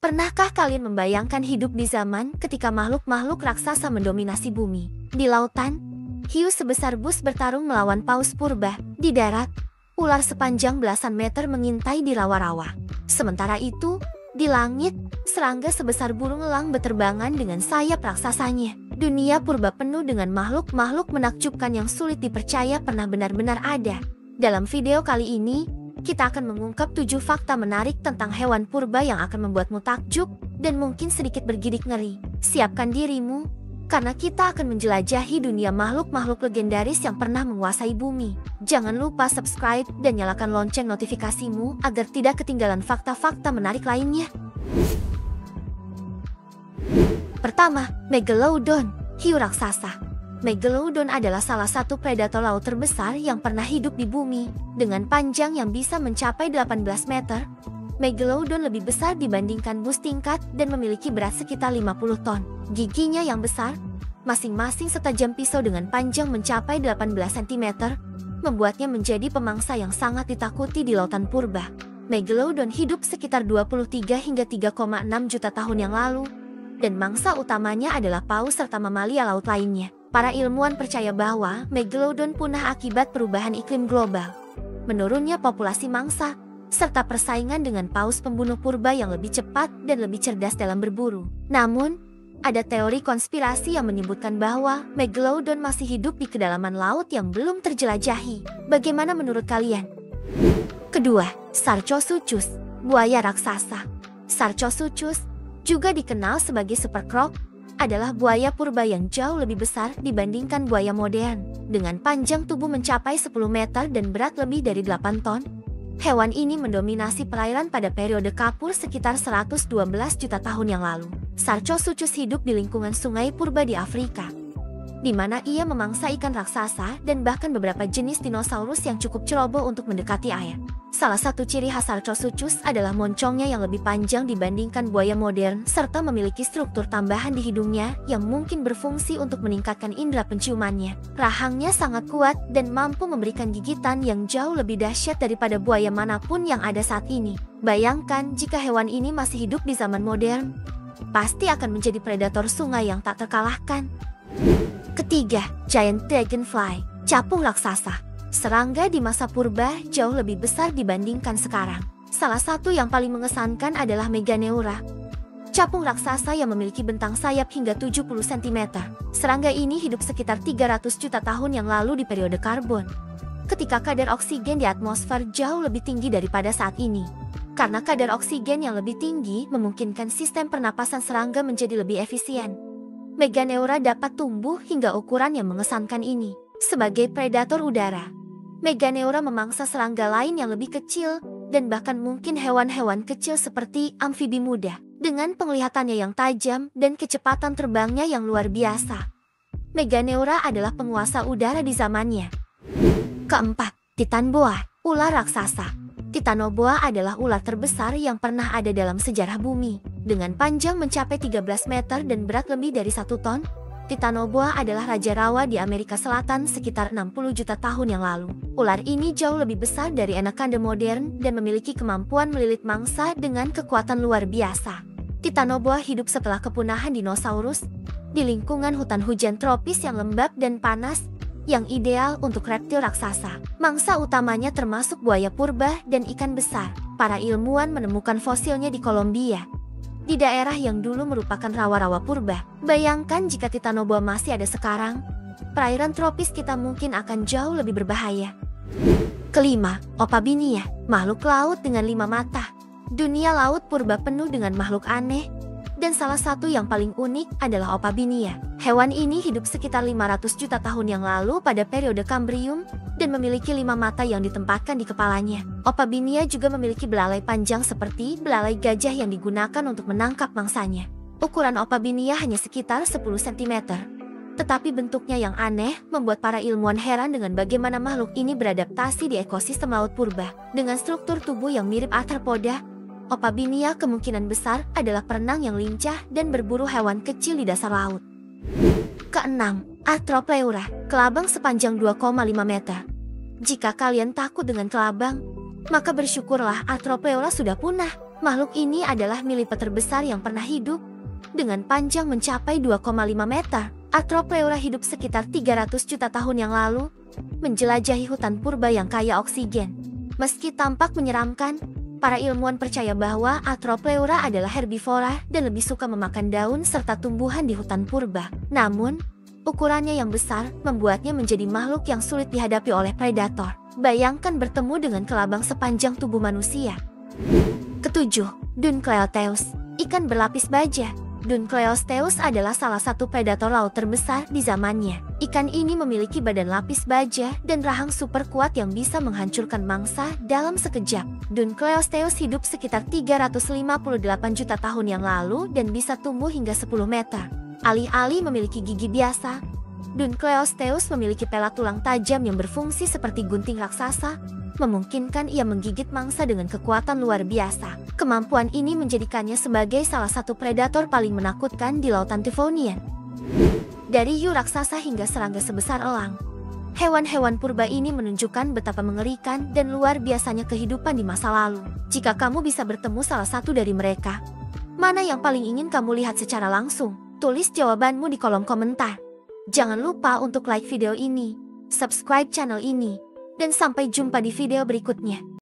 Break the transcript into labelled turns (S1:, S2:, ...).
S1: Pernahkah kalian membayangkan hidup di zaman ketika makhluk-makhluk raksasa mendominasi bumi? Di lautan, hiu sebesar bus bertarung melawan paus purba. Di darat, ular sepanjang belasan meter mengintai di rawa-rawa. Sementara itu, di langit, serangga sebesar burung elang berterbangan dengan sayap raksasanya. Dunia purba penuh dengan makhluk-makhluk menakjubkan yang sulit dipercaya pernah benar-benar ada. Dalam video kali ini, kita akan mengungkap 7 fakta menarik tentang hewan purba yang akan membuatmu takjub dan mungkin sedikit bergidik ngeri. Siapkan dirimu, karena kita akan menjelajahi dunia makhluk-makhluk legendaris yang pernah menguasai bumi. Jangan lupa subscribe dan nyalakan lonceng notifikasimu agar tidak ketinggalan fakta-fakta menarik lainnya. Pertama, Megalodon, hiu raksasa. Megalodon adalah salah satu predator laut terbesar yang pernah hidup di bumi. Dengan panjang yang bisa mencapai 18 meter, Megalodon lebih besar dibandingkan bus tingkat dan memiliki berat sekitar 50 ton. Giginya yang besar, masing-masing setajam pisau dengan panjang mencapai 18 cm, membuatnya menjadi pemangsa yang sangat ditakuti di lautan purba. Megalodon hidup sekitar 23 hingga 3,6 juta tahun yang lalu, dan mangsa utamanya adalah paus serta mamalia laut lainnya. Para ilmuwan percaya bahwa Megalodon punah akibat perubahan iklim global, menurunnya populasi mangsa, serta persaingan dengan paus pembunuh purba yang lebih cepat dan lebih cerdas dalam berburu. Namun, ada teori konspirasi yang menyebutkan bahwa Megalodon masih hidup di kedalaman laut yang belum terjelajahi. Bagaimana menurut kalian? Kedua, Sarcosuchus, buaya raksasa. Sarcosuchus, juga dikenal sebagai super croc, adalah buaya purba yang jauh lebih besar dibandingkan buaya modern. Dengan panjang tubuh mencapai 10 meter dan berat lebih dari 8 ton, hewan ini mendominasi perairan pada periode kapur sekitar 112 juta tahun yang lalu. Sarcosuchus hidup di lingkungan sungai purba di Afrika, di mana ia memangsa ikan raksasa dan bahkan beberapa jenis dinosaurus yang cukup ceroboh untuk mendekati air. Salah satu ciri khas Sarcosuchus adalah moncongnya yang lebih panjang dibandingkan buaya modern serta memiliki struktur tambahan di hidungnya yang mungkin berfungsi untuk meningkatkan indera penciumannya. Rahangnya sangat kuat dan mampu memberikan gigitan yang jauh lebih dahsyat daripada buaya manapun yang ada saat ini. Bayangkan jika hewan ini masih hidup di zaman modern, pasti akan menjadi predator sungai yang tak terkalahkan. Ketiga, Giant Dragonfly, capung raksasa. Serangga di masa purba jauh lebih besar dibandingkan sekarang. Salah satu yang paling mengesankan adalah Meganeura, capung raksasa yang memiliki bentang sayap hingga 70 cm. Serangga ini hidup sekitar 300 juta tahun yang lalu di periode karbon, ketika kadar oksigen di atmosfer jauh lebih tinggi daripada saat ini. Karena kadar oksigen yang lebih tinggi memungkinkan sistem pernapasan serangga menjadi lebih efisien, Meganeura dapat tumbuh hingga ukuran yang mengesankan ini. Sebagai predator udara, Meganeura memangsa serangga lain yang lebih kecil dan bahkan mungkin hewan-hewan kecil seperti amfibi muda. Dengan penglihatannya yang tajam dan kecepatan terbangnya yang luar biasa, Meganeura adalah penguasa udara di zamannya. Keempat, Titanoboa, ular raksasa. Titanoboa adalah ular terbesar yang pernah ada dalam sejarah bumi. Dengan panjang mencapai 13 meter dan berat lebih dari 1 ton, Titanoboa adalah raja rawa di Amerika Selatan sekitar 60 juta tahun yang lalu. Ular ini jauh lebih besar dari anaconda modern dan memiliki kemampuan melilit mangsa dengan kekuatan luar biasa. Titanoboa hidup setelah kepunahan dinosaurus di lingkungan hutan hujan tropis yang lembab dan panas, yang ideal untuk reptil raksasa. Mangsa utamanya termasuk buaya purba dan ikan besar. Para ilmuwan menemukan fosilnya di Kolombia, di daerah yang dulu merupakan rawa-rawa purba. Bayangkan jika Titanoboa masih ada sekarang, perairan tropis kita mungkin akan jauh lebih berbahaya. Kelima, Opabinia, makhluk laut dengan 5 mata. Dunia laut purba penuh dengan makhluk aneh, dan salah satu yang paling unik adalah Opabinia. Hewan ini hidup sekitar 500 juta tahun yang lalu pada periode Kambrium dan memiliki 5 mata yang ditempatkan di kepalanya. Opabinia juga memiliki belalai panjang seperti belalai gajah yang digunakan untuk menangkap mangsanya. Ukuran Opabinia hanya sekitar 10 cm. Tetapi bentuknya yang aneh membuat para ilmuwan heran dengan bagaimana makhluk ini beradaptasi di ekosistem laut purba. Dengan struktur tubuh yang mirip arthropoda, Opabinia kemungkinan besar adalah perenang yang lincah dan berburu hewan kecil di dasar laut. Keenam, Arthropleura, kelabang sepanjang 2,5 meter. Jika kalian takut dengan kelabang, maka bersyukurlah Arthropleura sudah punah. Makhluk ini adalah millipede terbesar yang pernah hidup. Dengan panjang mencapai 2,5 meter, Arthropleura hidup sekitar 300 juta tahun yang lalu, menjelajahi hutan purba yang kaya oksigen. Meski tampak menyeramkan, para ilmuwan percaya bahwa Arthropleura adalah herbivora dan lebih suka memakan daun serta tumbuhan di hutan purba. Namun, ukurannya yang besar membuatnya menjadi makhluk yang sulit dihadapi oleh predator. Bayangkan bertemu dengan kelabang sepanjang tubuh manusia. Ketujuh, Dunkleosteus, ikan berlapis baja. Dunkleosteus adalah salah satu predator laut terbesar di zamannya. Ikan ini memiliki badan lapis baja dan rahang super kuat yang bisa menghancurkan mangsa dalam sekejap. Dunkleosteus hidup sekitar 358 juta tahun yang lalu dan bisa tumbuh hingga 10 meter. Alih-alih memiliki gigi biasa, Dunkleosteus memiliki pelat tulang tajam yang berfungsi seperti gunting raksasa, memungkinkan ia menggigit mangsa dengan kekuatan luar biasa. Kemampuan ini menjadikannya sebagai salah satu predator paling menakutkan di lautan Devonian. Dari hiu raksasa hingga serangga sebesar elang, hewan-hewan purba ini menunjukkan betapa mengerikan dan luar biasanya kehidupan di masa lalu. Jika kamu bisa bertemu salah satu dari mereka, mana yang paling ingin kamu lihat secara langsung? Tulis jawabanmu di kolom komentar. Jangan lupa untuk like video ini, subscribe channel ini, dan sampai jumpa di video berikutnya.